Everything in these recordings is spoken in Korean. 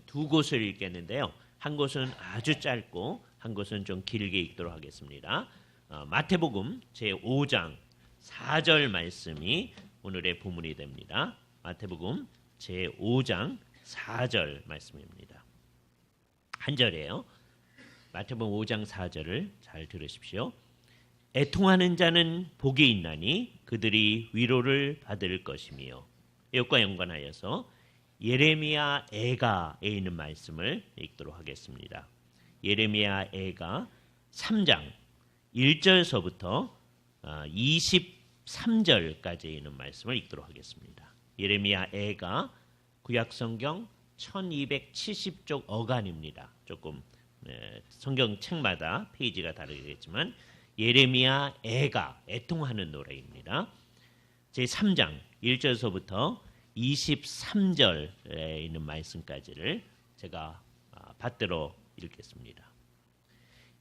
두 곳을 읽겠는데요. 한 곳은 아주 짧고 한 곳은 좀 길게 읽도록 하겠습니다. 마태복음 제5장 4절 말씀이 오늘의 본문이 됩니다. 마태복음 제5장 4절 말씀입니다. 한 절이에요. 마태복음 5장 4절을 잘 들으십시오. 애통하는 자는 복이 있나니 그들이 위로를 받을 것이며, 이것과 연관하여서 예레미야 애가에 있는 말씀을 읽도록 하겠습니다. 예레미야 애가 3장 1절서부터 23절까지 있는 말씀을 읽도록 하겠습니다. 예레미야 애가 구약성경 1270쪽 어간입니다. 조금 성경책마다 페이지가 다르겠지만 예레미야 애가 애통하는 노래입니다. 제3장 1절서부터 23절에 있는 말씀까지를 제가 받들어 읽겠습니다.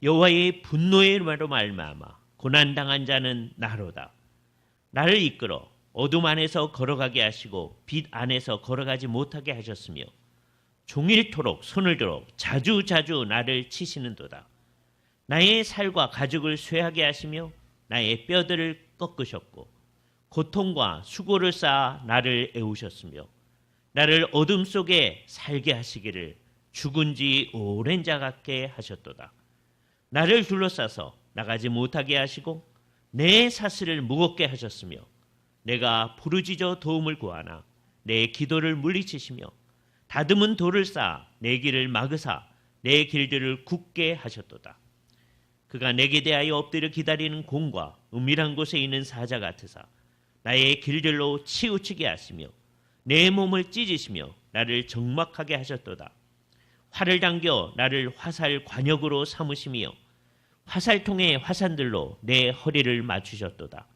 여호와의 분노의 말로 말미암아 고난당한 자는 나로다. 나를 이끌어 어둠 안에서 걸어가게 하시고 빛 안에서 걸어가지 못하게 하셨으며 종일토록 손을 들어 자주자주 나를 치시는도다. 나의 살과 가죽을 쇠하게 하시며 나의 뼈들을 꺾으셨고 고통과 수고를 쌓아 나를 애우셨으며 나를 어둠 속에 살게 하시기를 죽은 지 오랜 자 같게 하셨도다. 나를 둘러싸서 나가지 못하게 하시고 내 사슬을 무겁게 하셨으며 내가 부르짖어 도움을 구하나 내 기도를 물리치시며 다듬은 돌을 쌓아 내 길을 막으사 내 길들을 굳게 하셨도다. 그가 내게 대하여 엎드려 기다리는 공과 은밀한 곳에 있는 사자 같으사 나의 길들로 치우치게 하시며 내 몸을 찢으시며 나를 적막하게 하셨도다. 활을 당겨 나를 화살 관역으로 삼으시며 화살통의 화산들로 내 허리를 맞추셨도다.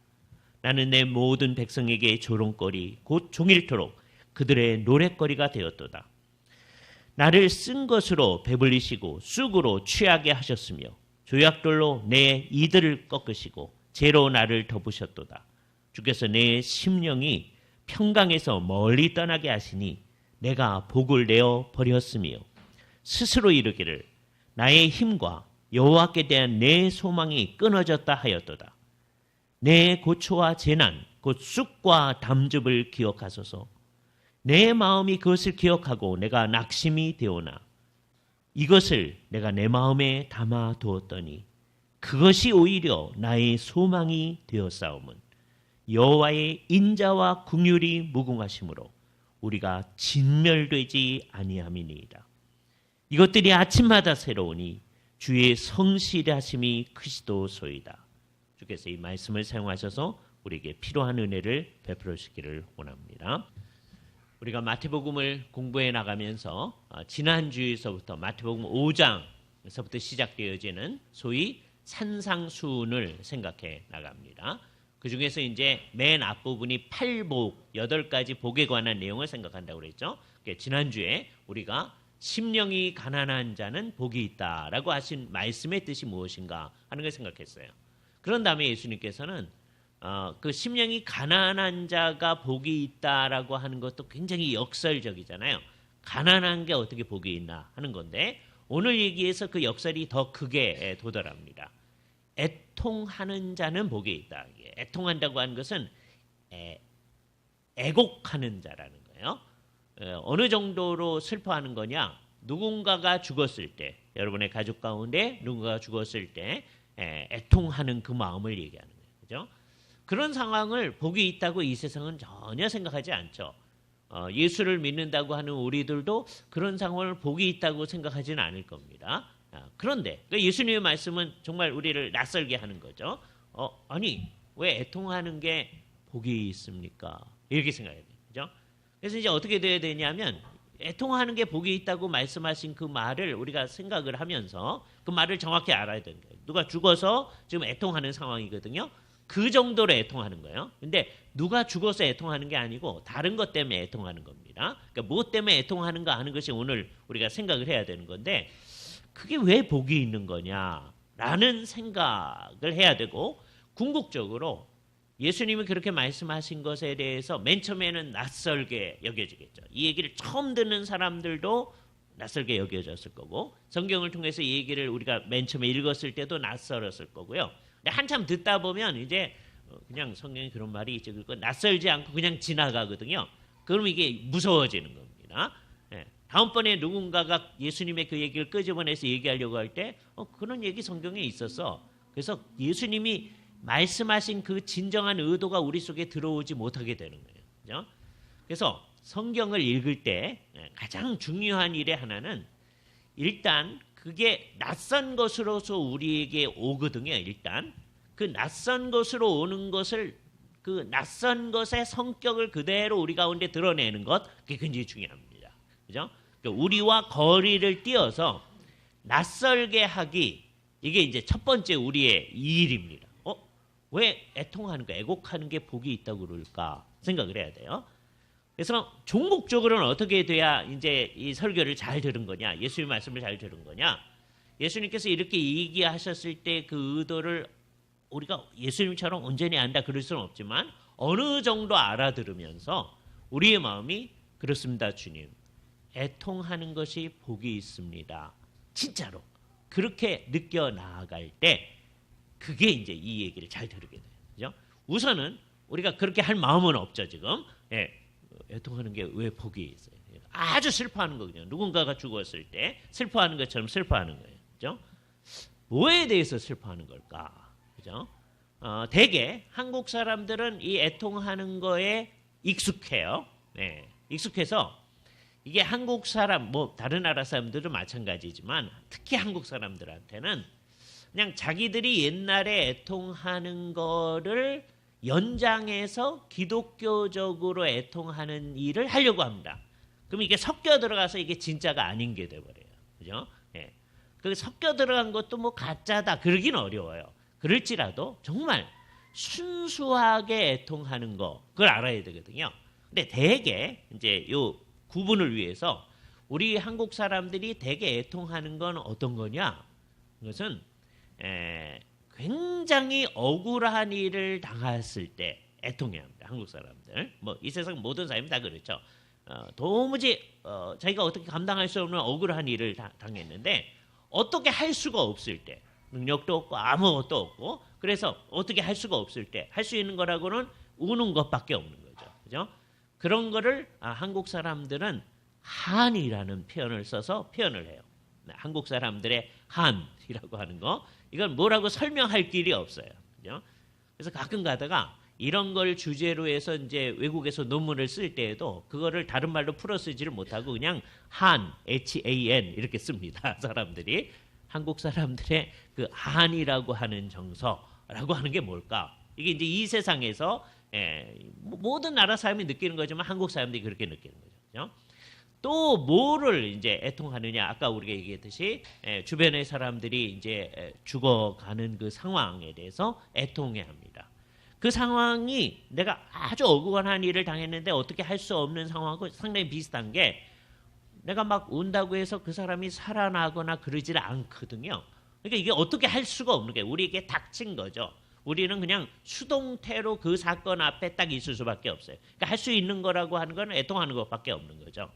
나는 내 모든 백성에게 조롱거리 곧 종일토록 그들의 노랫거리가 되었도다. 나를 쓴 것으로 배불리시고 쑥으로 취하게 하셨으며 조약돌로 내 이들을 꺾으시고 재로 나를 덮으셨도다. 주께서 내 심령이 평강에서 멀리 떠나게 하시니 내가 복을 내어 버렸으며 스스로 이르기를 나의 힘과 여호와께 대한 내 소망이 끊어졌다 하였도다. 내 고초와 재난 곧 쑥과 담즙을 기억하소서. 내 마음이 그것을 기억하고 내가 낙심이 되오나 이것을 내가 내 마음에 담아 두었더니 그것이 오히려 나의 소망이 되었사오면 여호와의 인자와 긍휼이 무궁하심으로 우리가 진멸되지 아니함이니이다. 이것들이 아침마다 새로우니 주의 성실하심이 크시도소이다. 주께서 이 말씀을 사용하셔서 우리에게 필요한 은혜를 베풀어 주시기를 원합니다. 우리가 마태복음을 공부해 나가면서 지난주에서부터 마태복음 5장에서부터 시작되어지는 소위 산상수훈을 생각해 나갑니다. 그 중에서 이제 맨 앞부분이 8복, 8가지 복에 관한 내용을 생각한다고 그랬죠. 지난주에 우리가 심령이 가난한 자는 복이 있다라고 하신 말씀의 뜻이 무엇인가 하는 걸 생각했어요. 그런 다음에 예수님께서는 그 심령이 가난한 자가 복이 있다라고 하는 것도 굉장히 역설적이잖아요. 가난한 게 어떻게 복이 있나 하는 건데 오늘 얘기에서 그 역설이 더 크게 도달합니다. 애통하는 자는 복이 있다. 애통한다고 하는 것은 애곡하는 자라는 거예요. 어느 정도로 슬퍼하는 거냐? 누군가가 죽었을 때, 여러분의 가족 가운데 누군가가 죽었을 때 애통하는 그 마음을 얘기하는 거예요. 그죠? 그런 상황을 복이 있다고 이 세상은 전혀 생각하지 않죠. 예수를 믿는다고 하는 우리들도 그런 상황을 복이 있다고 생각하지는 않을 겁니다. 그런데 예수님의 말씀은 정말 우리를 낯설게 하는 거죠. 아니 왜 애통하는 게 복이 있습니까? 이렇게 생각해야 돼요. 그죠? 그래서 이제 어떻게 돼야 되냐면 애통하는 게 복이 있다고 말씀하신 그 말을 우리가 생각을 하면서 그 말을 정확히 알아야 되는 거예요. 누가 죽어서 지금 애통하는 상황이거든요. 그 정도로 애통하는 거예요. 근데 누가 죽어서 애통하는 게 아니고 다른 것 때문에 애통하는 겁니다. 그러니까 무엇 때문에 애통하는가 하는 것이 오늘 우리가 생각을 해야 되는 건데 그게 왜 복이 있는 거냐라는 생각을 해야 되고 궁극적으로 예수님이 그렇게 말씀하신 것에 대해서 맨 처음에는 낯설게 여겨지겠죠. 이 얘기를 처음 듣는 사람들도 낯설게 여겨졌을 거고 성경을 통해서 이 얘기를 우리가 맨 처음에 읽었을 때도 낯설었을 거고요. 근데 한참 듣다 보면 이제 그냥 성경에 그런 말이 있죠. 그리고 낯설지 않고 그냥 지나가거든요. 그럼 이게 무서워지는 겁니다. 예. 다음번에 누군가가 예수님의 그 얘기를 끄집어내서 얘기하려고 할 때 그런 얘기 성경에 있었어. 그래서 예수님이 말씀하신 그 진정한 의도가 우리 속에 들어오지 못하게 되는 거예요. 그죠? 그래서 성경을 읽을 때 가장 중요한 일의 하나는 일단 그게 낯선 것으로서 우리에게 오거든요. 일단 그 낯선 것으로 오는 것을 그 낯선 것의 성격을 그대로 우리 가운데 드러내는 것 그게 굉장히 중요합니다. 그죠? 그러니까 우리와 거리를 띄어서 낯설게 하기 이게 이제 첫 번째 우리의 일입니다. 왜 애통하는 거, 애곡하는 게 복이 있다고 그럴까 생각을 해야 돼요. 그래서 종목적으로는 어떻게 돼야 이제 이 설교를 잘 들은 거냐, 예수님 말씀을 잘 들은 거냐. 예수님께서 이렇게 얘기하셨을 때 그 의도를 우리가 예수님처럼 온전히 안다 그럴 수는 없지만 어느 정도 알아들으면서 우리의 마음이 그렇습니다, 주님. 애통하는 것이 복이 있습니다. 진짜로 그렇게 느껴 나아갈 때 그게 이제 이 얘기를 잘 들으게 돼요. 그죠? 우선은 우리가 그렇게 할 마음은 없죠, 지금. 예. 애통하는 게 왜 복이 있어요? 아주 슬퍼하는 거거든요. 누군가가 죽었을 때 슬퍼하는 것처럼 슬퍼하는 거예요. 그죠? 뭐에 대해서 슬퍼하는 걸까? 그죠? 대개 한국 사람들은 이 애통하는 거에 익숙해요. 네. 익숙해서 이게 한국 사람, 뭐 다른 나라 사람들도 마찬가지지만 특히 한국 사람들한테는 그냥 자기들이 옛날에 애통하는 거를 연장해서 기독교적으로 애통하는 일을 하려고 합니다. 그럼 이게 섞여 들어가서 이게 진짜가 아닌 게 돼버려요. 그죠? 예. 그 섞여 들어간 것도 뭐 가짜다 그러긴 어려워요. 그럴지라도 정말 순수하게 애통하는 거 그걸 알아야 되거든요. 근데 대개 이제 요 구분을 위해서 우리 한국 사람들이 대개 애통하는 건 어떤 거냐? 그것은 굉장히 억울한 일을 당했을 때 애통해야 합니다. 한국 사람들. 뭐 이 세상 모든 사람이 다 그렇죠. 도무지 자기가 어떻게 감당할 수 없는 억울한 일을 당했는데 어떻게 할 수가 없을 때 능력도 없고 아무것도 없고 그래서 어떻게 할 수가 없을 때 할 수 있는 거라고는 우는 것밖에 없는 거죠. 그죠? 그런 거를 한국 사람들은 한이라는 표현을 써서 표현을 해요. 한국 사람들의 한이라고 하는 거 이건 뭐라고 설명할 길이 없어요. 그죠? 그래서 가끔 가다가 이런 걸 주제로 해서 이제 외국에서 논문을 쓸 때에도 그거를 다른 말로 풀어 쓰지를 못하고 그냥 한, HAN 이렇게 씁니다. 사람들이. 한국 사람들의 그 한이라고 하는 정서라고 하는 게 뭘까? 이게 이제 이 세상에서 모든 나라 사람이 느끼는 거지만 한국 사람들이 그렇게 느끼는 거죠. 그죠? 또 뭐를 이제 애통하느냐? 아까 우리가 얘기했듯이 주변의 사람들이 이제 죽어가는 그 상황에 대해서 애통해야 합니다. 그 상황이 내가 아주 억울한 일을 당했는데 어떻게 할 수 없는 상황하고 상당히 비슷한 게 내가 막 운다고 해서 그 사람이 살아나거나 그러질 않거든요. 그러니까 이게 어떻게 할 수가 없는 게 우리에게 닥친 거죠. 우리는 그냥 수동태로 그 사건 앞에 딱 있을 수밖에 없어요. 그러니까 할 수 있는 거라고 하는 건 애통하는 것밖에 없는 거죠.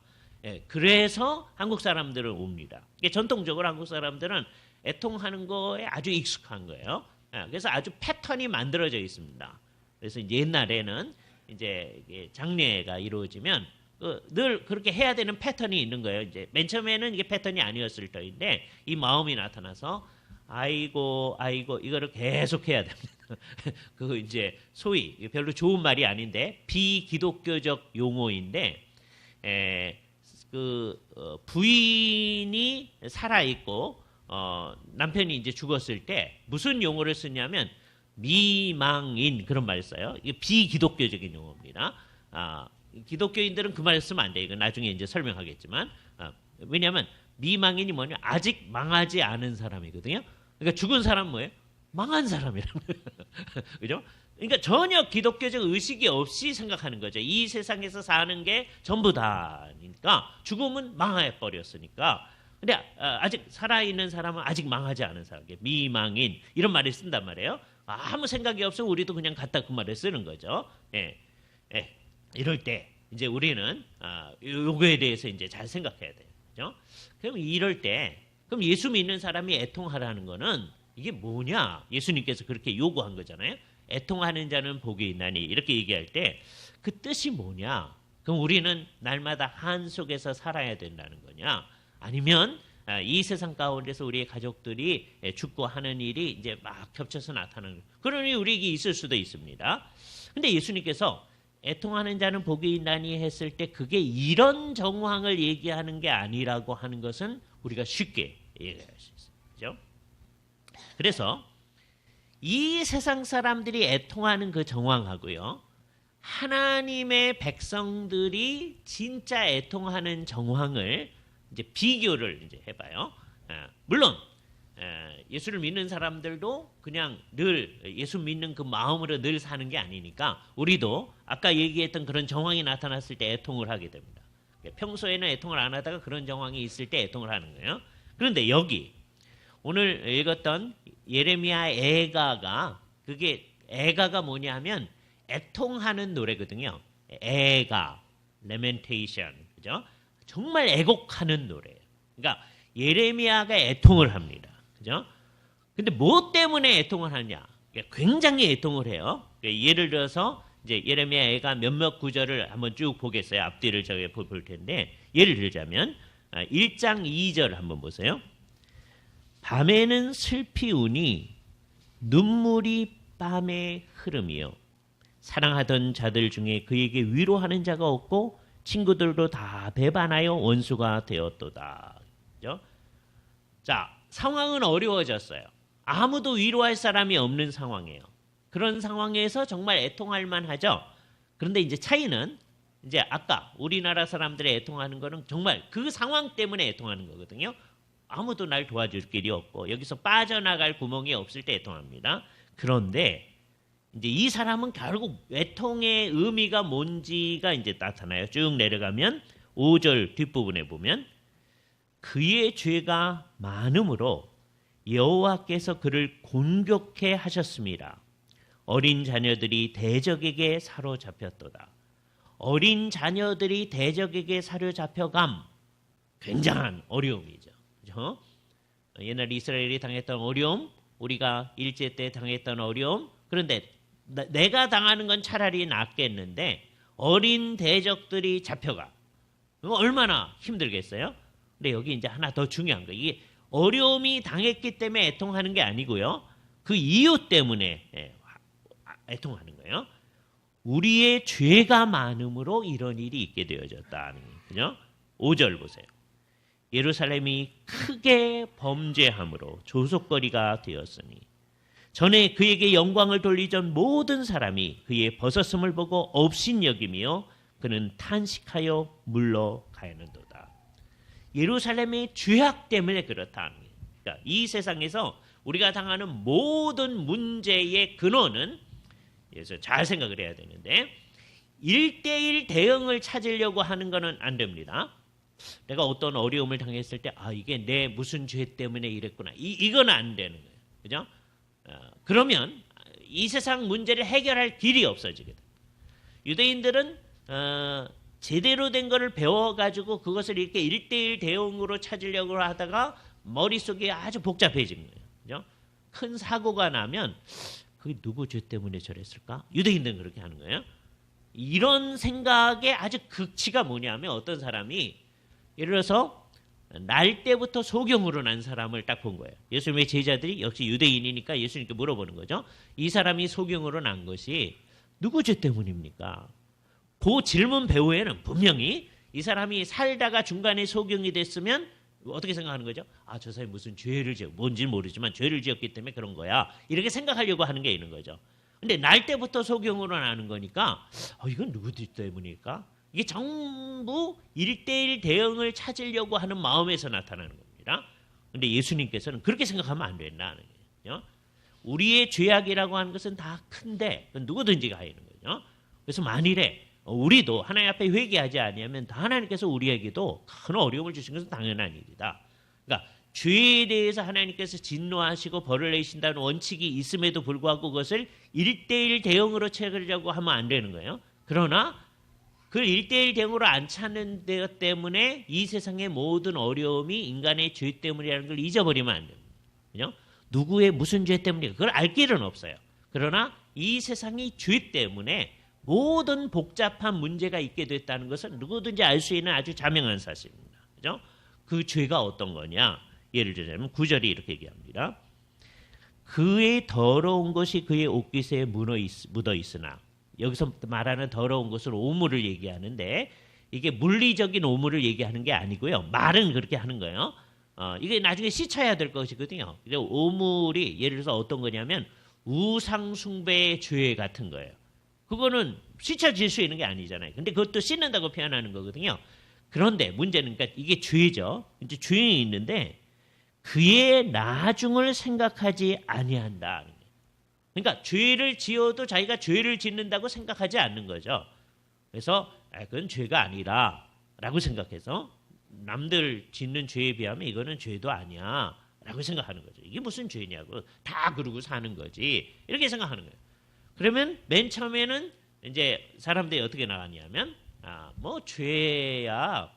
그래서 한국 사람들은 옵니다. 이게 전통적으로 한국 사람들은 애통하는 거에 아주 익숙한 거예요. 그래서 아주 패턴이 만들어져 있습니다. 그래서 이제 옛날에는 이제 장례가 이루어지면 늘 그렇게 해야 되는 패턴이 있는 거예요. 이제 맨 처음에는 이게 패턴이 아니었을 터인데 이 마음이 나타나서 아이고 이거를 계속 해야 됩니다. 그 이제 소위 별로 좋은 말이 아닌데 비기독교적 용어인데 부인이 살아 있고 남편이 이제 죽었을 때 무슨 용어를 쓰냐면 미망인 그런 말을 써요. 이게 비기독교적인 용어입니다. 기독교인들은 그 말을 쓰면 안 돼요. 이거 나중에 이제 설명하겠지만 왜냐하면 미망인이 뭐냐 아직 망하지 않은 사람이거든요. 그러니까 죽은 사람 뭐예요? 망한 사람이라고 그죠? 그러니까 전혀 기독교적 의식이 없이 생각하는 거죠. 이 세상에서 사는 게 전부 다니까 죽음은 망해 버렸으니까. 근데 아직 살아있는 사람은 아직 망하지 않은 사람, 미망인 이런 말을 쓴단 말이에요. 아무 생각이 없으면 우리도 그냥 갖다 그 말을 쓰는 거죠. 이럴 때 이제 우리는 요거에 대해서 이제 잘 생각해야 돼요. 그죠? 그럼 이럴 때 그럼 예수 믿는 사람이 애통하라는 거는 이게 뭐냐? 예수님께서 그렇게 요구한 거잖아요. 애통하는 자는 복이 있나니 이렇게 얘기할 때 그 뜻이 뭐냐? 그럼 우리는 날마다 한 속에서 살아야 된다는 거냐? 아니면 이 세상 가운데서 우리의 가족들이 죽고 하는 일이 이제 막 겹쳐서 나타나는 그런 일이 우리에게 있을 수도 있습니다. 근데 예수님께서 애통하는 자는 복이 있나니 했을 때 그게 이런 정황을 얘기하는 게 아니라고 하는 것은 우리가 쉽게 이해할 수 있어요. 그죠? 그래서 이 세상 사람들이 애통하는 그 정황하고요. 하나님의 백성들이 진짜 애통하는 정황을 이제 비교를 이제 해봐요. 물론 예수를 믿는 사람들도 그냥 늘 예수 믿는 그 마음으로 늘 사는 게 아니니까 우리도 아까 얘기했던 그런 정황이 나타났을 때 애통을 하게 됩니다. 평소에는 애통을 안 하다가 그런 정황이 있을 때 애통을 하는 거예요. 그런데 여기 오늘 읽었던 예레미야 애가가 그게 애가가 뭐냐면 애통하는 노래거든요. 애가, lamentation, 그죠? 정말 애곡하는 노래예요. 그러니까 예레미야가 애통을 합니다. 그죠? 근데 뭐 때문에 애통을 하냐? 굉장히 애통을 해요. 예를 들어서 이제 예레미야 애가 몇몇 구절을 한번 쭉 보겠어요. 앞뒤를 저기 볼 텐데 예를 들자면 1장 2절 한번 보세요. 밤에는 슬피 우니 눈물이 밤에 흐름이요. 사랑하던 자들 중에 그에게 위로하는 자가 없고 친구들도 다 배반하여 원수가 되었도다. 그죠? 자, 상황은 어려워졌어요. 아무도 위로할 사람이 없는 상황이에요. 그런 상황에서 정말 애통할 만하죠. 그런데 이제 차이는 이제 아까 우리나라 사람들이 애통하는 거는 정말 그 상황 때문에 애통하는 거거든요. 아무도 날 도와줄 길이 없고 여기서 빠져나갈 구멍이 없을 때 애통합니다. 그런데 이제 이 사람은 결국 애통의 의미가 뭔지가 이제 나타나요. 쭉 내려가면 5절 뒷부분에 보면 그의 죄가 많음으로 여호와께서 그를 곤욕해 하셨습니다. 어린 자녀들이 대적에게 사로잡혔도다. 어린 자녀들이 대적에게 사로잡혀감 굉장한 어려움이죠. 그렇죠? 옛날 이스라엘이 당했던 어려움, 우리가 일제 때 당했던 어려움. 그런데 내가 당하는 건 차라리 낫겠는데 어린 대적들이 잡혀가. 얼마나 힘들겠어요? 근데 여기 이제 하나 더 중요한 거. 이게 어려움이 당했기 때문에 애통하는 게 아니고요. 그 이유 때문에 애통하는 거예요. 우리의 죄가 많음으로 이런 일이 있게 되어졌다는 거예요. 그죠? 5절 보세요. 예루살렘이 크게 범죄함으로 조속거리가 되었으니 전에 그에게 영광을 돌리던 모든 사람이 그의 벗었음을 보고 업신여김이요 그는 탄식하여 물러가는도다. 예루살렘의 죄악 때문에 그렇다는 거예요. 그러니까 이 세상에서 우리가 당하는 모든 문제의 근원은 그래서 잘 생각을 해야 되는데 1대1 대응을 찾으려고 하는 것은 안 됩니다. 내가 어떤 어려움을 당했을 때 이게 내 무슨 죄 때문에 이랬구나. 이건 안 되는 거예요. 그죠? 그러면 이 세상 문제를 해결할 길이 없어지게 돼요. 유대인들은 제대로 된 거를 배워가지고 그것을 이렇게 1대1 대응으로 찾으려고 하다가 머릿속이 아주 복잡해진 거예요. 그죠? 큰 사고가 나면 그게 누구 죄 때문에 저랬을까? 유대인들은 그렇게 하는 거예요. 이런 생각의 아주 극치가 뭐냐면 어떤 사람이 예를 들어서 날 때부터 소경으로 난 사람을 딱 본 거예요. 예수님의 제자들이 역시 유대인이니까 예수님께 물어보는 거죠. 이 사람이 소경으로 난 것이 누구 죄 때문입니까? 그 질문 배후에는 분명히 이 사람이 살다가 중간에 소경이 됐으면 어떻게 생각하는 거죠? 저 사람이 무슨 죄를 뭔지는 모르지만 죄를 지었기 때문에 그런 거야. 이렇게 생각하려고 하는 게 있는 거죠. 근데 날 때부터 소경으로 나는 거니까 이건 누구 때문일까? 이게 전부 1대1 대응을 찾으려고 하는 마음에서 나타나는 겁니다. 그런데 예수님께서는 그렇게 생각하면 안 된다는 거예요. 우리의 죄악이라고 하는 것은 다 큰데 누구든지가 하는 거죠. 그래서 만일에 우리도 하나님 앞에 회개하지 아니하면 하나님께서 우리에게도 큰 어려움을 주신 것은 당연한 일이다. 그러니까 죄에 대해서 하나님께서 진노하시고 벌을 내신다는 원칙이 있음에도 불구하고 그것을 1대1 대응으로 채우려고 하면 안 되는 거예요. 그러나 그 일대일 대응으로 안 찾는 것 때문에 이 세상의 모든 어려움이 인간의 죄 때문이라는 걸 잊어버리면 안 됩니다. 그죠? 누구의 무슨 죄 때문인가 그걸 알 길은 없어요. 그러나 이 세상이 죄 때문에 모든 복잡한 문제가 있게 됐다는 것은 누구든지 알 수 있는 아주 자명한 사실입니다. 그죠? 그 죄가 어떤 거냐? 예를 들자면 9절이 이렇게 얘기합니다. 그의 더러운 것이 그의 옷깃에 묻어 있으나 여기서 말하는 더러운 것은 오물을 얘기하는데 이게 물리적인 오물을 얘기하는 게 아니고요. 말은 그렇게 하는 거예요. 이게 나중에 씻어야 될 것이거든요. 오물이 예를 들어서 어떤 거냐면 우상 숭배의 죄 같은 거예요. 그거는 씻어질 수 있는 게 아니잖아요. 근데 그것도 씻는다고 표현하는 거거든요. 그런데 문제는 그러니까 이게 죄죠. 이제 죄이 있는데 그의 나중을 생각하지 아니한다. 그러니까 죄를 지어도 자기가 죄를 짓는다고 생각하지 않는 거죠. 그래서 그건 죄가 아니라라고 생각해서 남들 짓는 죄에 비하면 이거는 죄도 아니야라고 생각하는 거죠. 이게 무슨 죄냐고 다 그러고 사는 거지 이렇게 생각하는 거예요. 그러면 맨 처음에는 이제 사람들이 어떻게 나가냐면 뭐 죄야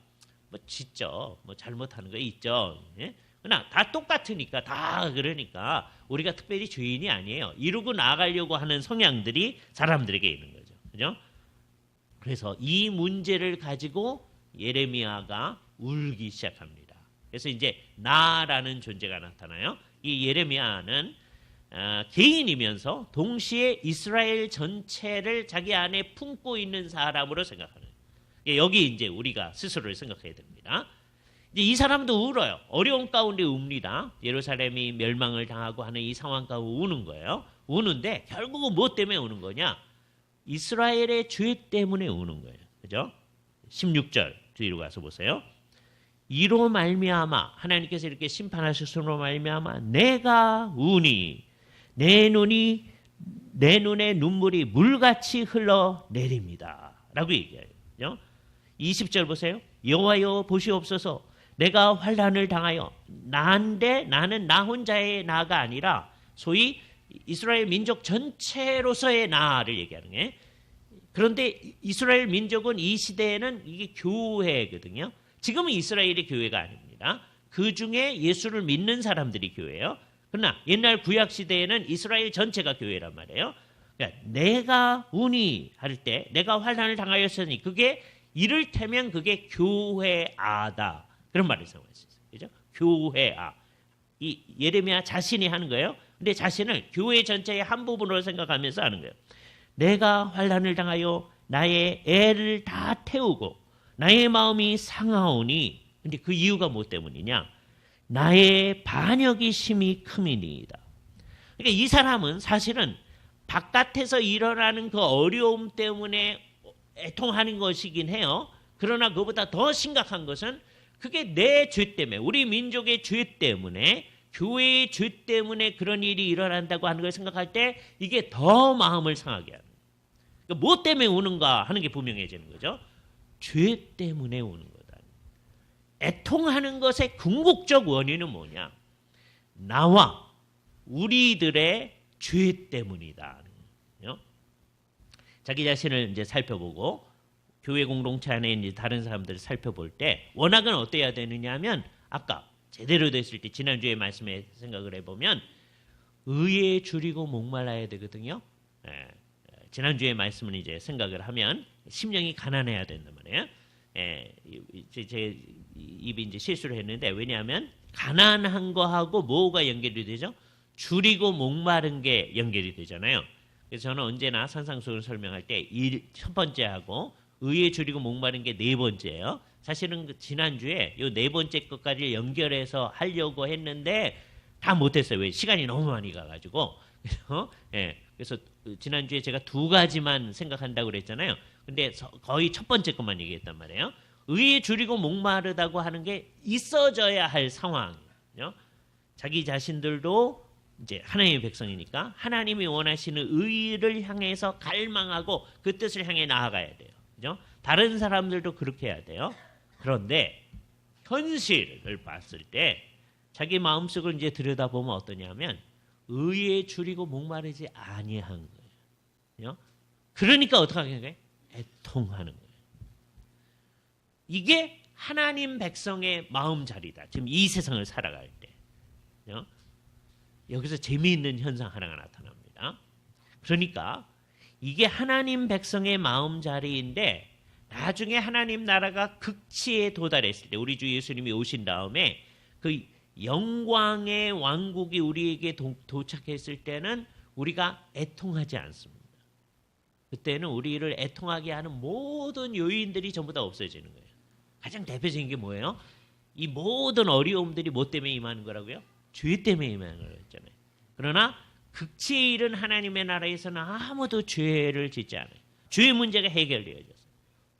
뭐 짓죠. 뭐 잘못하는 거 있죠. 예? 그러나 다 똑같으니까 다 그러니까 우리가 특별히 죄인이 아니에요. 이루고 나가려고 하는 성향들이 사람들에게 있는 거죠. 그죠? 그래서 이 문제를 가지고 예레미야가 울기 시작합니다. 그래서 이제 나라는 존재가 나타나요. 이 예레미야는 개인이면서 동시에 이스라엘 전체를 자기 안에 품고 있는 사람으로 생각하는 거예요. 여기 이제 우리가 스스로를 생각해야 됩니다. 이제 이 사람도 울어요. 어려운 가운데 웁니다. 예루살렘이 멸망을 당하고 하는 이 상황 가운데 우는 거예요. 우는데 결국은 무엇 때문에 우는 거냐? 이스라엘의 죄 때문에 우는 거예요. 그죠? 16절 뒤로 가서 보세요. 이로 말미암아 하나님께서 이렇게 심판하셨으로 말미암아 내가 우니 내 눈에 눈물이 물같이 흘러 내립니다. 라고 얘기해요. 20절 보세요. 여호와여 보시옵소서 내가 환난을 당하여 나인데 나는 나 혼자의 나가 아니라 소위 이스라엘 민족 전체로서의 나를 얘기하는 거예요. 그런데 이스라엘 민족은 이 시대에는 이게 교회거든요. 지금은 이스라엘이 교회가 아닙니다. 그 중에 예수를 믿는 사람들이 교회예요. 그러나 옛날 구약 시대에는 이스라엘 전체가 교회란 말이에요. 그러니까 내가 우니 할 때 내가 환난을 당하였으니 그게 이를테면 그게 교회아다. 그런 말을 사용할 수 있어요. 그죠? 교회아. 이 예레미야 자신이 하는 거예요. 근데 자신을 교회 전체의 한 부분으로 생각하면서 하는 거예요. 내가 환난을 당하여 나의 애를 다 태우고 나의 마음이 상하오니 근데 그 이유가 뭐 때문이냐? 나의 반역이 심히 큼이니이다. 그러니까 이 사람은 사실은 바깥에서 일어나는 그 어려움 때문에 애통하는 것이긴 해요. 그러나 그보다 더 심각한 것은 그게 내 죄 때문에 우리 민족의 죄 때문에 교회의 죄 때문에 그런 일이 일어난다고 하는 걸 생각할 때 이게 더 마음을 상하게 하는 거예요. 그러니까 뭐 때문에 우는가 하는 게 분명해지는 거죠. 죄 때문에 우는 거다. 애통하는 것의 궁극적 원인은 뭐냐? 나와 우리들의 죄 때문이다. 자기 자신을 이제 살펴보고 교회 공동체 안에 이제 다른 사람들을 살펴볼 때 원학은 어때야 되느냐 하면 아까 제대로 됐을 때 지난주에 말씀에 생각을 해보면 의에 줄이고 목말라야 되거든요. 지난주에 말씀을 이제 생각을 하면 심령이 가난해야 된단 말이에요. 제 입이 이제 실수를 했는데 왜냐하면 가난한 거하고 뭐가 연결이 되죠? 줄이고 목마른 게 연결이 되잖아요. 그래서 저는 언제나 산상수훈을 설명할 때 첫 번째하고 의에 줄이고 목마른 게 네 번째예요. 사실은 그 지난주에 이 네 번째 것까지 연결해서 하려고 했는데 다 못했어요. 왜? 시간이 너무 많이 가가지고. 그래서 지난주에 제가 두 가지만 생각한다고 그랬잖아요. 근데 거의 첫 번째 것만 얘기했단 말이에요. 의에 줄이고 목마르다고 하는 게 있어져야 할 상황이에요. 자기 자신들도 이제 하나님의 백성이니까 하나님이 원하시는 의를 향해서 갈망하고 그 뜻을 향해 나아가야 돼요. 그죠? 다른 사람들도 그렇게 해야 돼요. 그런데 현실을 봤을 때 자기 마음속을 이제 들여다보면 어떠냐면 의에 줄이고 목마르지 아니한 거예요. 그러니까 어떻게 하는 거예요? 애통하는 거예요. 이게 하나님 백성의 마음자리다. 지금 이 세상을 살아갈 때. 여기서 재미있는 현상 하나가 나타납니다. 그러니까 이게 하나님 백성의 마음자리인데 나중에 하나님 나라가 극치에 도달했을 때 우리 주 예수님이 오신 다음에 그 영광의 왕국이 우리에게 도착했을 때는 우리가 애통하지 않습니다. 그때는 우리를 애통하게 하는 모든 요인들이 전부 다 없어지는 거예요. 가장 대표적인 게 뭐예요? 이 모든 어려움들이 뭐 때문에 임하는 거라고요? 죄 때문에 임하는 거였잖아요. 그러나 극치에 이른 하나님의 나라에서는 아무도 죄를 짓지 않아요. 죄의 문제가 해결되어졌어요.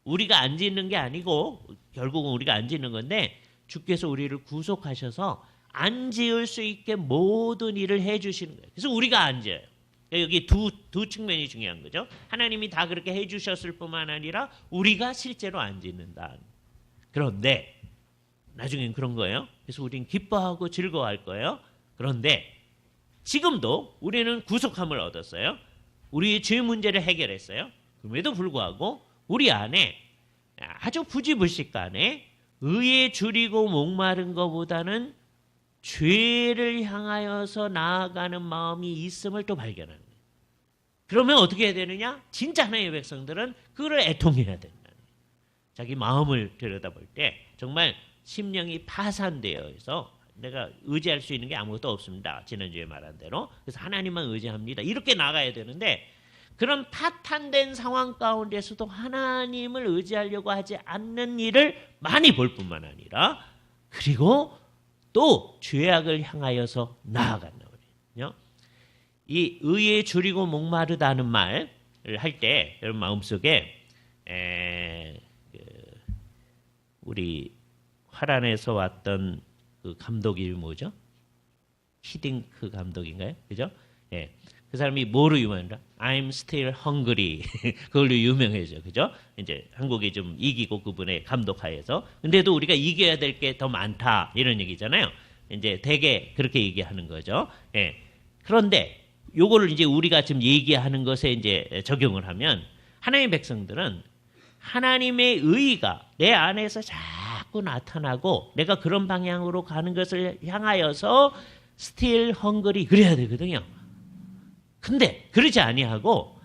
우리가 안 짓는 게 아니고 결국은 우리가 안 짓는 건데 주께서 우리를 구속하셔서 안 지을 수 있게 모든 일을 해주시는 거예요. 그래서 우리가 안 지어요. 여기 두 측면이 중요한 거죠. 하나님이 다 그렇게 해주셨을 뿐만 아니라 우리가 실제로 안 짓는다. 그런데 나중엔 그런 거예요. 그래서 우리는 기뻐하고 즐거워할 거예요. 그런데 지금도 우리는 구속함을 얻었어요. 우리의 죄 문제를 해결했어요. 그럼에도 불구하고 우리 안에 아주 부지불식간에 의에 줄이고 목마른 것보다는 죄를 향하여서 나아가는 마음이 있음을 또 발견하는 거예요. 그러면 어떻게 해야 되느냐? 진짜 하나님의 백성들은 그걸 애통해야 된다. 자기 마음을 들여다볼 때 정말 심령이 파산되어 있어 내가 의지할 수 있는 게 아무것도 없습니다. 지난주에 말한 대로. 그래서 하나님만 의지합니다. 이렇게 나가야 되는데 그런 파탄된 상황 가운데서도 하나님을 의지하려고 하지 않는 일을 많이 볼 뿐만 아니라 그리고 또 죄악을 향하여서 나아간다. 이 의에 줄이고 목마르다는 말을 할 때 여러분 마음속에 우리 화란에서 왔던 그 감독이 뭐죠? 히딩크 감독인가요? 그죠? 예. 그 사람이 뭐로 유명한가? I'm still hungry. 그걸로 유명해져. 그죠? 이제 한국이 좀 이기고 그분의 감독하에서. 근데도 우리가 이겨야 될 게 더 많다. 이런 얘기잖아요. 이제 대개 그렇게 얘기하는 거죠. 예. 그런데 요거를 이제 우리가 지금 얘기하는 것에 이제 적용을 하면 하나님의 백성들은 하나님의 의의가 내 안에서 자꾸 나타나고 내가 그런 방향으로 가는 것을 향하여서 still hungry 그래야 되거든요. 근데 그러지 아니하고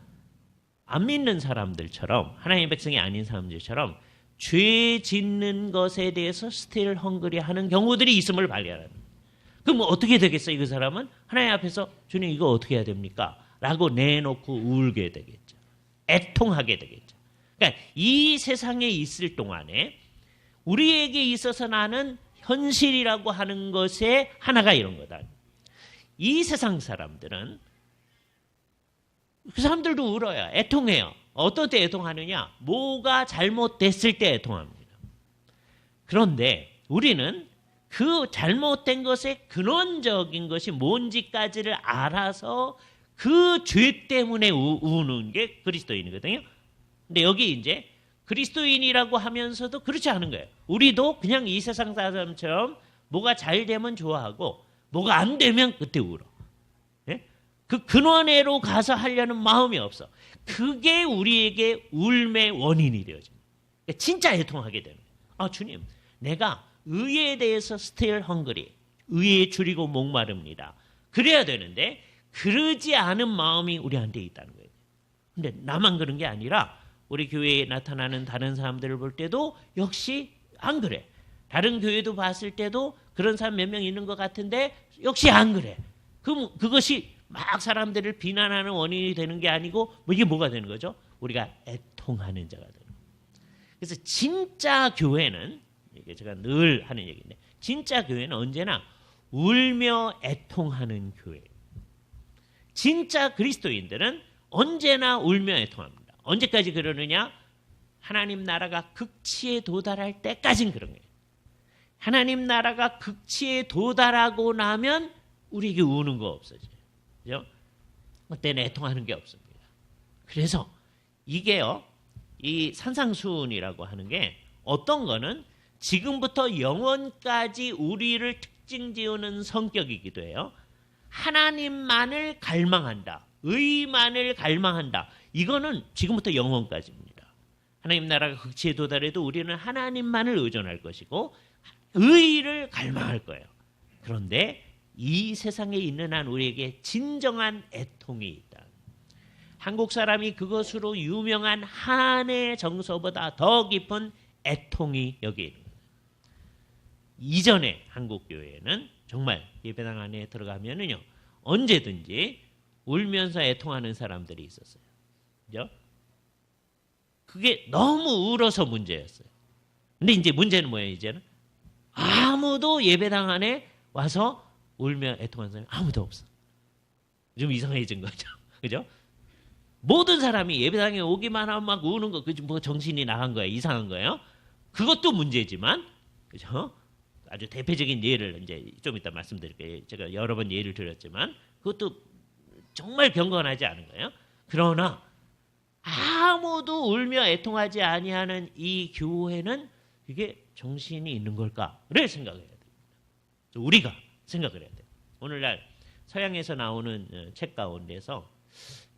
안 믿는 사람들처럼 하나님의 백성이 아닌 사람들처럼 죄 짓는 것에 대해서 still hungry 하는 경우들이 있음을 발견하는 거예요. 그럼 뭐 어떻게 되겠어요? 그 사람은 하나님 앞에서 주님 이거 어떻게 해야 됩니까? 라고 내놓고 울게 되겠죠. 애통하게 되겠죠. 그러니까 이 세상에 있을 동안에 우리에게 있어서 나는 현실이라고 하는 것에 하나가 이런 거다. 이 세상 사람들은 그 사람들도 울어요. 애통해요. 어떤 때 애통하느냐? 뭐가 잘못됐을 때 애통합니다. 그런데 우리는 그 잘못된 것의 근원적인 것이 뭔지까지를 알아서 그 죄 때문에 우는 게 그리스도인이거든요. 근데 여기 이제 그리스도인이라고 하면서도 그렇지 않은 거예요. 우리도 그냥 이 세상 사람처럼 뭐가 잘 되면 좋아하고 뭐가 안 되면 그때 울어. 예? 그 근원에로 가서 하려는 마음이 없어. 그게 우리에게 울음의 원인이 되어집니다. 진짜 애통하게 되는 거예요. 아, 주님, 내가 의에 대해서 still hungry, 의에 줄이고 목마릅니다. 그래야 되는데 그러지 않은 마음이 우리한테 있다는 거예요. 근데 나만 그런 게 아니라 우리 교회에 나타나는 다른 사람들을 볼 때도 역시 안 그래. 다른 교회도 봤을 때도 그런 사람 몇 명 있는 것 같은데 역시 안 그래. 그것이 막 사람들을 비난하는 원인이 되는 게 아니고 이게 뭐가 되는 거죠? 우리가 애통하는 자가 되는 거예요. 그래서 진짜 교회는 이게 제가 늘 하는 얘기인데 진짜 교회는 언제나 울며 애통하는 교회예요. 진짜 그리스도인들은 언제나 울며 애통합니다. 언제까지 그러느냐? 하나님 나라가 극치에 도달할 때까지는 그런 거예요. 하나님 나라가 극치에 도달하고 나면 우리에게 우는 거 없어져요. 그죠? 그때는 애통하는 게 없습니다. 그래서 이게요, 이 산상수훈이라고 하는 게 어떤 거는 지금부터 영원까지 우리를 특징 지우는 성격이기도 해요. 하나님만을 갈망한다. 의만을 갈망한다. 이거는 지금부터 영원까지입니다. 하나님 나라가 극치에 도달해도 우리는 하나님만을 의존할 것이고 의를 갈망할 거예요. 그런데 이 세상에 있는 한 우리에게 진정한 애통이 있다. 한국 사람이 그것으로 유명한 한의 정서보다 더 깊은 애통이 여기에 있는 거예요. 이전에 한국 교회는 정말 예배당 안에 들어가면은요 언제든지 울면서 애통하는 사람들이 있었어요. 그죠? 그게 너무 울어서 문제였어요. 근데 이제 문제는 뭐예요? 이제는 아무도 예배당 안에 와서 울며 애통하는 사람이 아무도 없어. 좀 이상해진 거죠. 그죠? 모든 사람이 예배당에 오기만 하면 막 우는 거, 그 뭐 정신이 나간 거예요. 이상한 거예요. 그것도 문제지만, 그죠? 아주 대표적인 예를 이제 좀 이따 말씀드릴게요. 제가 여러 번 예를 들었지만 그것도 정말 경건하지 않은 거예요. 그러나 아무도 울며 애통하지 아니하는 이 교회는 이게 정신이 있는 걸까를 생각해야 됩니다. 우리가 생각을 해야 돼요. 오늘날 서양에서 나오는 책 가운데서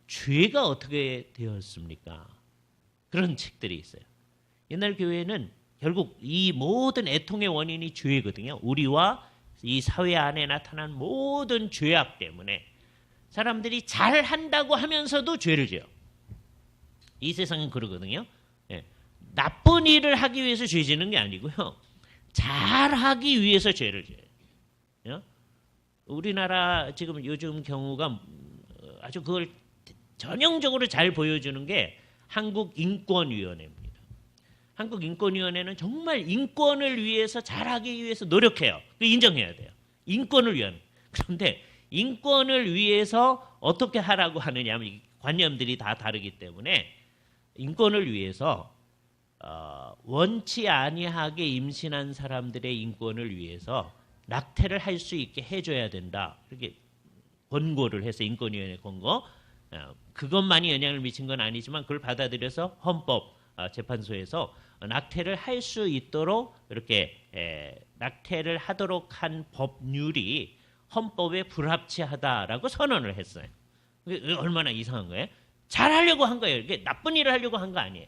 죄가 어떻게 되었습니까? 그런 책들이 있어요. 옛날 교회는 결국 이 모든 애통의 원인이 죄거든요. 우리와 이 사회 안에 나타난 모든 죄악 때문에 사람들이 잘한다고 하면서도 죄를 지어요. 이 세상은 그러거든요. 예. 나쁜 일을 하기 위해서 죄 지는 게 아니고요. 잘하기 위해서 죄를 지어요. 우리나라 지금 요즘 경우가 아주 그걸 전형적으로 잘 보여주는 게 한국인권위원회입니다. 한국인권위원회는 정말 인권을 위해서 잘하기 위해서 노력해요. 인정해야 돼요. 인권을 위한. 그런데 인권을 위해서 어떻게 하라고 하느냐 하면 관념들이 다 다르기 때문에 인권을 위해서 원치 아니하게 임신한 사람들의 인권을 위해서 낙태를 할 수 있게 해줘야 된다. 이렇게 권고를 해서 인권위원회 권고. 그것만이 영향을 미친 건 아니지만 그걸 받아들여서 헌법 재판소에서 낙태를 할 수 있도록 이렇게 낙태를 하도록 한 법률이 헌법에 불합치하다라고 선언을 했어요. 얼마나 이상한 거예요? 잘하려고 한 거예요. 이게 나쁜 일을 하려고 한 거 아니에요.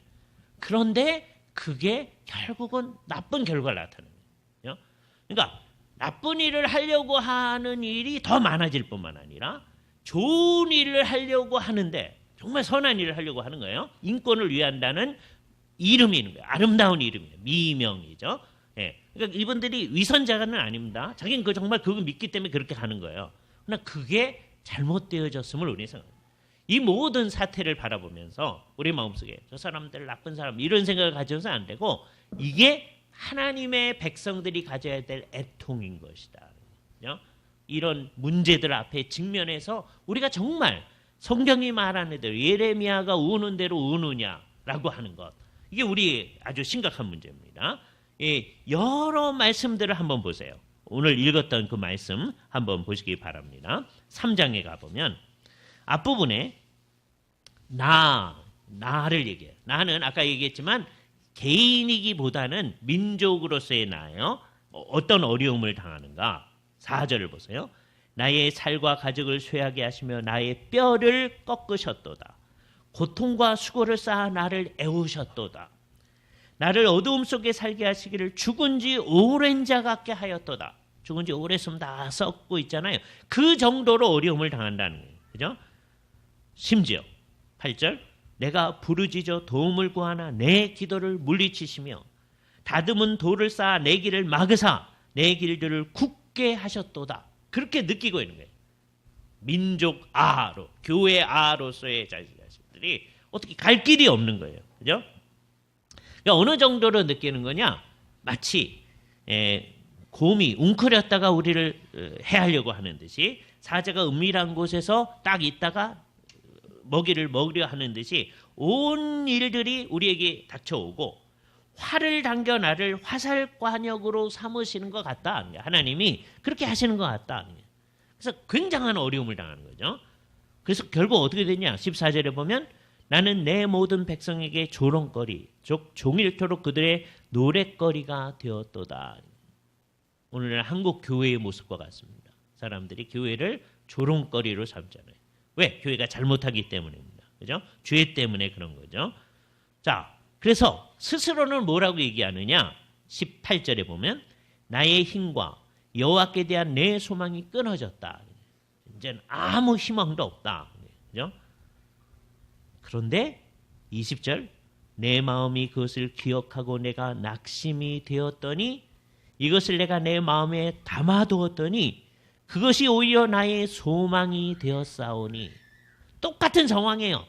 그런데 그게 결국은 나쁜 결과를 나타내는 거예요. 그러니까 나쁜 일을 하려고 하는 일이 더 많아질 뿐만 아니라 좋은 일을 하려고 하는데 정말 선한 일을 하려고 하는 거예요. 인권을 위한다는 이름이 있는 거예요. 아름다운 이름이에요. 미명이죠. 예. 그러니까 이분들이 위선자가는 아닙니다. 자기는 정말 그거 믿기 때문에 그렇게 하는 거예요. 그러나 그게 잘못되어졌음을 우리는 생각합니다. 이 모든 사태를 바라보면서 우리 마음속에 저 사람들 나쁜 사람 이런 생각을 가져서 안 되고 이게 하나님의 백성들이 가져야 될 애통인 것이다. 이런 문제들 앞에 직면해서 우리가 정말 성경이 말하는 대로 예레미야가 우는 대로 우느냐라고 하는 것. 이게 우리 아주 심각한 문제입니다. 여러 말씀들을 한번 보세요. 오늘 읽었던 그 말씀 한번 보시기 바랍니다. 3장에 가보면 앞부분에 나를 얘기해요. 나는 아까 얘기했지만 개인이기보다는 민족으로서의 나예요. 어떤 어려움을 당하는가. 4절을 보세요. 나의 살과 가죽을 쇠하게 하시며 나의 뼈를 꺾으셨도다. 고통과 수고를 쌓아 나를 애우셨도다. 나를 어두움 속에 살게 하시기를 죽은 지 오랜 자 같게 하였도다. 죽은 지 오래 있으면 다 썩고 있잖아요. 그 정도로 어려움을 당한다는 거예요. 그죠? 심지어 8절 내가 부르짖어 도움을 구하나 내 기도를 물리치시며 다듬은 돌을 쌓아 내 길을 막으사 내 길들을 굳게 하셨도다. 그렇게 느끼고 있는 거예요. 민족 아로, 교회 아로서의 자식들이 어떻게 갈 길이 없는 거예요. 그죠? 그러니까 어느 정도로 느끼는 거냐? 마치 곰이 웅크렸다가 우리를 해하려고 하는 듯이 사자가 은밀한 곳에서 딱 있다가 먹이를 먹으려 하는 듯이 온 일들이 우리에게 닥쳐오고 활을 당겨 나를 화살관역으로 삼으시는 것 같다. 하나님이 그렇게 하시는 것 같다. 그래서 굉장한 어려움을 당하는 거죠. 그래서 결국 어떻게 되냐? 14절에 보면 나는 내 모든 백성에게 조롱거리, 즉 종일토록 그들의 노랫거리가 되었도다. 오늘날 한국 교회의 모습과 같습니다. 사람들이 교회를 조롱거리로 삼잖아요. 왜? 교회가 잘못하기 때문입니다. 그죠? 죄 때문에 그런 거죠. 자, 그래서 스스로는 뭐라고 얘기하느냐? 18절에 보면 나의 힘과 여호와께 대한 내 소망이 끊어졌다. 이제는 아무 희망도 없다. 그죠? 그런데 20절 내 마음이 그것을 기억하고 내가 낙심이 되었더니 이것을 내가 내 마음에 담아두었더니 그것이 오히려 나의 소망이 되었사오니. 똑같은 상황이에요.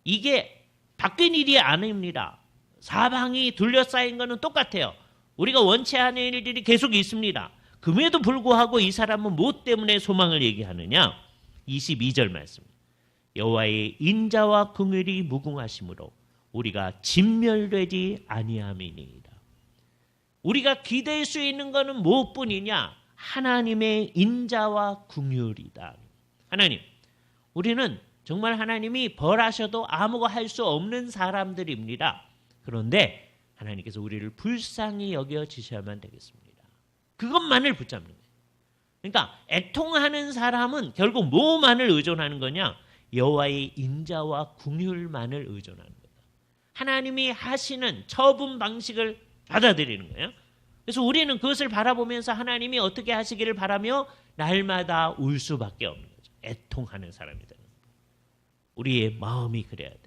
이게 바뀐 일이 아닙니다. 사방이 둘러싸인 것은 똑같아요. 우리가 원치 않은 일들이 계속 있습니다. 그럼에도 불구하고 이 사람은 무엇 때문에 소망을 얘기하느냐? 22절 말씀. 여호와의 인자와 긍휼이 무궁하심으로 우리가 진멸되지 아니함이니이다. 우리가 기댈 수 있는 것은 무엇뿐이냐? 하나님의 인자와 긍휼이다. 하나님, 우리는 정말 하나님이 벌하셔도 아무거 할 수 없는 사람들입니다. 그런데 하나님께서 우리를 불쌍히 여겨주셔야만 되겠습니다. 그것만을 붙잡는 거예요. 그러니까 애통하는 사람은 결국 뭐만을 의존하는 거냐? 여호와의 인자와 긍휼만을 의존하는 거다. 하나님이 하시는 처분 방식을 받아들이는 거예요. 그래서 우리는 그것을 바라보면서 하나님이 어떻게 하시기를 바라며 날마다 울 수밖에 없는 거죠. 애통하는 사람이 되는 거예요. 우리의 마음이 그래야 돼요.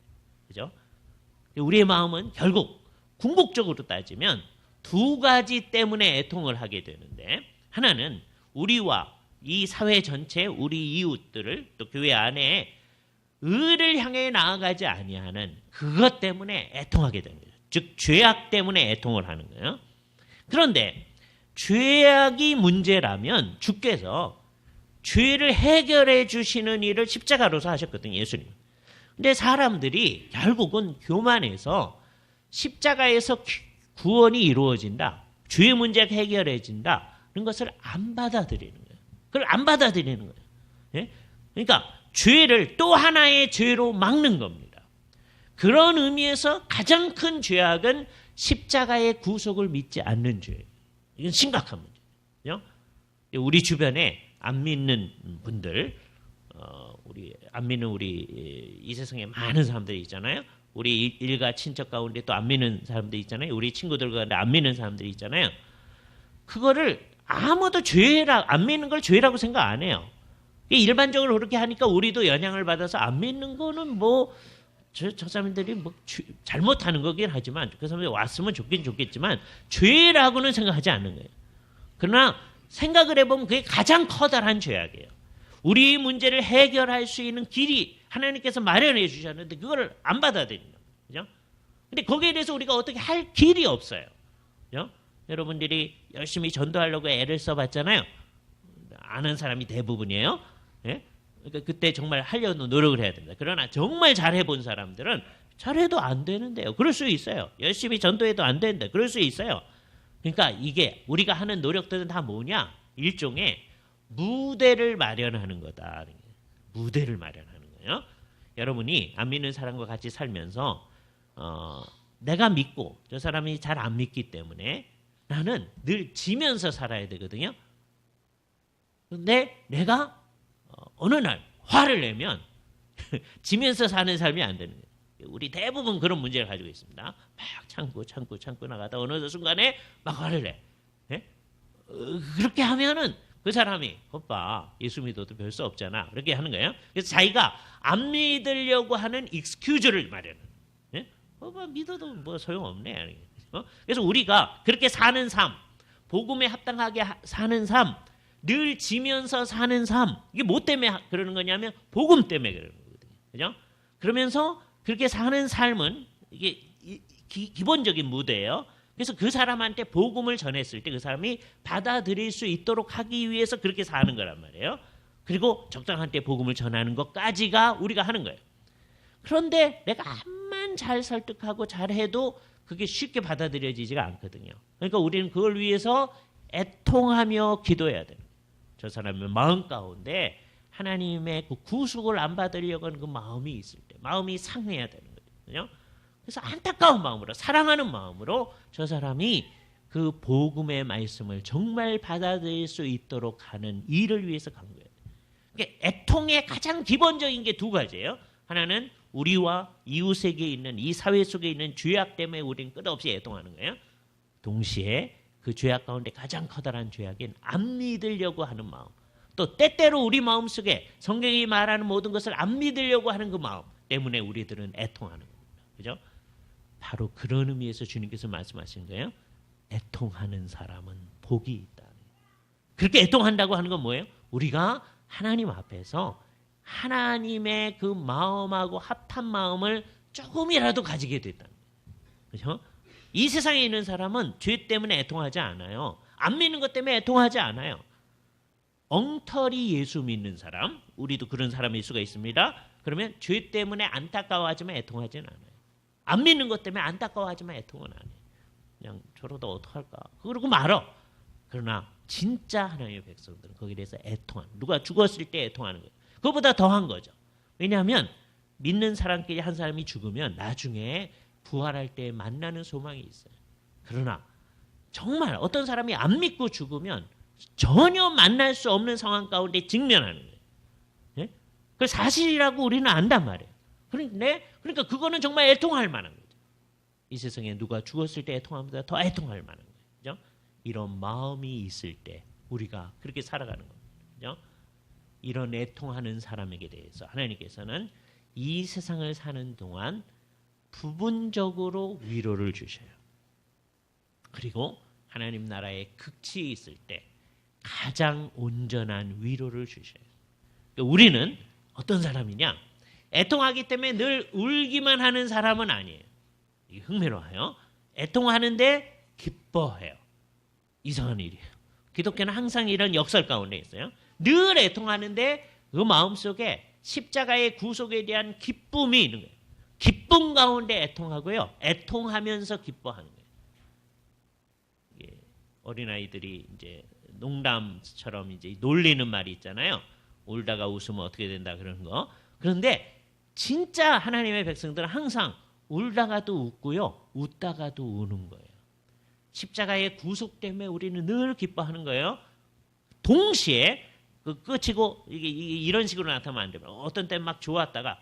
그죠? 우리의 마음은 결국 궁극적으로 따지면 두 가지 때문에 애통을 하게 되는데, 하나는 우리와 이 사회 전체, 우리 이웃들을 또 교회 안에 의를 향해 나아가지 아니하는 그것 때문에 애통하게 되는 거예요. 즉 죄악 때문에 애통을 하는 거예요. 그런데 죄악이 문제라면 주께서 죄를 해결해 주시는 일을 십자가로서 하셨거든요. 예수님. 근데 사람들이 결국은 교만해서 십자가에서 구원이 이루어진다, 죄의 문제가 해결해진다 그런 것을 안 받아들이는 거예요. 그걸 안 받아들이는 거예요. 예? 그러니까 죄를 또 하나의 죄로 막는 겁니다. 그런 의미에서 가장 큰 죄악은 십자가의 구속을 믿지 않는 죄예요. 이건 심각한 문제예요. 우리 주변에 안 믿는 분들, 우리 안 믿는 우리 이 세상에 많은 사람들이 있잖아요. 우리 일가 친척 가운데 또 안 믿는 사람들이 있잖아요. 우리 친구들 가운데 안 믿는 사람들이 있잖아요. 그거를 아무도 안 믿는 걸 죄라고 생각 안 해요. 일반적으로 그렇게 하니까 우리도 영향을 받아서 안 믿는 거는 뭐 저 사람들이 뭐 잘못하는 거긴 하지만 그 사람들이 왔으면 좋긴 좋겠지만 죄라고는 생각하지 않는 거예요. 그러나 생각을 해보면 그게 가장 커다란 죄악이에요. 우리 문제를 해결할 수 있는 길이 하나님께서 마련해 주셨는데 그거를 안 받아들이는 거예요. 그죠? 근데 거기에 대해서 우리가 어떻게 할 길이 없어요. 그죠? 여러분들이 열심히 전도하려고 애를 써봤잖아요. 아는 사람이 대부분이에요. 예? 그러니까 그때 정말 하려는 노력을 해야 됩니다. 그러나 정말 잘해본 사람들은 잘해도 안 되는데요. 그럴 수 있어요. 열심히 전도해도 안 되는데 그럴 수 있어요. 그러니까 이게 우리가 하는 노력들은 다 뭐냐? 일종의 무대를 마련하는 거다. 무대를 마련하는 거예요. 여러분이 안 믿는 사람과 같이 살면서 내가 믿고 저 사람이 잘 안 믿기 때문에 나는 늘 지면서 살아야 되거든요. 근데 내가 어느 날 화를 내면 지면서 사는 삶이 안 되는 거예요. 우리 대부분 그런 문제를 가지고 있습니다. 막 참고 나가다 어느 순간에 막 화를 내. 예? 그렇게 하면은 그 사람이 오빠 예수 믿어도 별 수 없잖아. 그렇게 하는 거예요. 그래서 자기가 안 믿으려고 하는 익스큐즈를 마련해요. 예? 오빠 믿어도 뭐 소용없네. 그래서 우리가 그렇게 사는 삶, 복음에 합당하게 사는 삶, 늘 지면서 사는 삶, 이게 뭐 때문에 그러는 거냐면 복음 때문에 그러는 거거든요. 그죠? 그러면서 그렇게 사는 삶은 이게 기본적인 무대예요. 그래서 그 사람한테 복음을 전했을 때 그 사람이 받아들일 수 있도록 하기 위해서 그렇게 사는 거란 말이에요. 그리고 적당한 때 복음을 전하는 것까지가 우리가 하는 거예요. 그런데 내가 암만 잘 설득하고 잘해도 그게 쉽게 받아들여지지가 않거든요. 그러니까 우리는 그걸 위해서 애통하며 기도해야 돼요. 저 사람의 마음 가운데 하나님의 그 구속을 안 받으려고 하는 그 마음이 있을 때 마음이 상해야 되는 거거든요. 그래서 안타까운 마음으로 사랑하는 마음으로 저 사람이 그 복음의 말씀을 정말 받아들일 수 있도록 하는 일을 위해서 간 거예요. 그러니까 애통의 가장 기본적인 게 두 가지예요. 하나는 우리와 이웃에게 있는 이 사회 속에 있는 죄악 때문에 우리는 끝없이 애통하는 거예요. 동시에 그 죄악 가운데 가장 커다란 죄악인 안 믿으려고 하는 마음, 또 때때로 우리 마음속에 성경이 말하는 모든 것을 안 믿으려고 하는 그 마음 때문에 우리들은 애통하는 겁니다. 그죠? 바로 그런 의미에서 주님께서 말씀하신 거예요. 애통하는 사람은 복이 있다. 그렇게 애통한다고 하는 건 뭐예요? 우리가 하나님 앞에서 하나님의 그 마음하고 합한 마음을 조금이라도 가지게 됐다는 거예요. 그렇죠? 이 세상에 있는 사람은 죄 때문에 애통하지 않아요. 안 믿는 것 때문에 애통하지 않아요. 엉터리 예수 믿는 사람, 우리도 그런 사람일 수가 있습니다. 그러면 죄 때문에 안타까워하지만 애통하지는 않아요. 안 믿는 것 때문에 안타까워하지만 애통은 안 해요. 그냥 저러다 어떡할까? 그러고 말어. 그러나 진짜 하나님의 백성들은 거기에 대해서 애통하는, 누가 죽었을 때 애통하는 거예요. 그것보다 더한 거죠. 왜냐하면 믿는 사람끼리 한 사람이 죽으면 나중에 부활할 때 만나는 소망이 있어요. 그러나 정말 어떤 사람이 안 믿고 죽으면 전혀 만날 수 없는 상황 가운데 직면하는 거예요. 예? 그 사실이라고 우리는 안단 말이에요. 그러니까 그거는 정말 애통할 만한 거죠. 이 세상에 누가 죽었을 때 애통함보다 더 애통할 만한 거예요. 그죠? 이런 마음이 있을 때 우리가 그렇게 살아가는 겁니다. 그죠? 이런 애통하는 사람에게 대해서 하나님께서는 이 세상을 사는 동안 부분적으로 위로를 주셔요. 그리고 하나님 나라의 극치에 있을 때 가장 온전한 위로를 주셔요. 그러니까 우리는 어떤 사람이냐? 애통하기 때문에 늘 울기만 하는 사람은 아니에요. 이게 흥미로워요. 애통하는데 기뻐해요. 이상한 일이에요. 기독교는 항상 이런 역설 가운데 있어요. 늘 애통하는데 그 마음속에 십자가의 구속에 대한 기쁨이 있는 거예요. 기쁨 가운데 애통하고요. 애통하면서 기뻐하는 거예요. 이게 어린아이들이 이제 농담처럼 이제 놀리는 말이 있잖아요. 울다가 웃으면 어떻게 된다 그런 거. 그런데 진짜 하나님의 백성들은 항상 울다가도 웃고요. 웃다가도 우는 거예요. 십자가의 구속 때문에 우리는 늘 기뻐하는 거예요. 동시에 그 끝이고 이게 이런 식으로 나타나면 안 돼요. 어떤 때는 막 좋았다가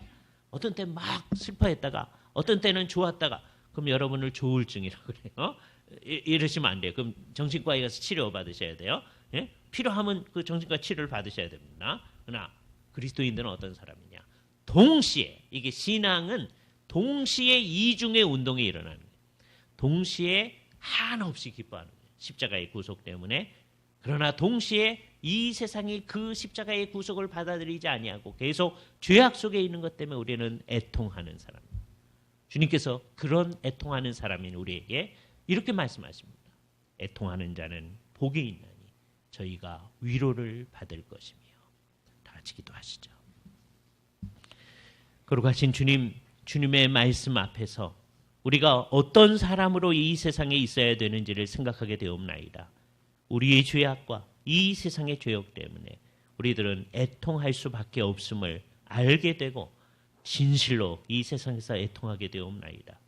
어떤 때는 막 슬퍼했다가 어떤 때는 좋았다가 그럼 여러분을 조울증이라고 그래요. 이러시면 안 돼요. 그럼 정신과에 가서 치료 받으셔야 돼요. 예? 필요하면 그 정신과 치료를 받으셔야 됩니다. 그러나 그리스도인들은 어떤 사람이냐? 동시에 이게 신앙은 동시에 이중의 운동이 일어나는 거예요. 동시에 한없이 기뻐하는 거예요. 십자가의 구속 때문에. 그러나 동시에 이 세상이 그 십자가의 구속을 받아들이지 아니하고 계속 죄악 속에 있는 것 때문에 우리는 애통하는 사람. 주님께서 그런 애통하는 사람인 우리에게 이렇게 말씀하십니다. 애통하는 자는 복이 있나니 저희가 위로를 받을 것이며. 다 같이 기도하시죠. 거룩하신 주님, 주님의 말씀 앞에서 우리가 어떤 사람으로 이 세상에 있어야 되는지를 생각하게 되옵나이다. 우리의 죄악과 이 세상의 죄악 때문에 우리들은 애통할 수밖에 없음을 알게 되고 진실로 이 세상에서 애통하게 되옵나이다.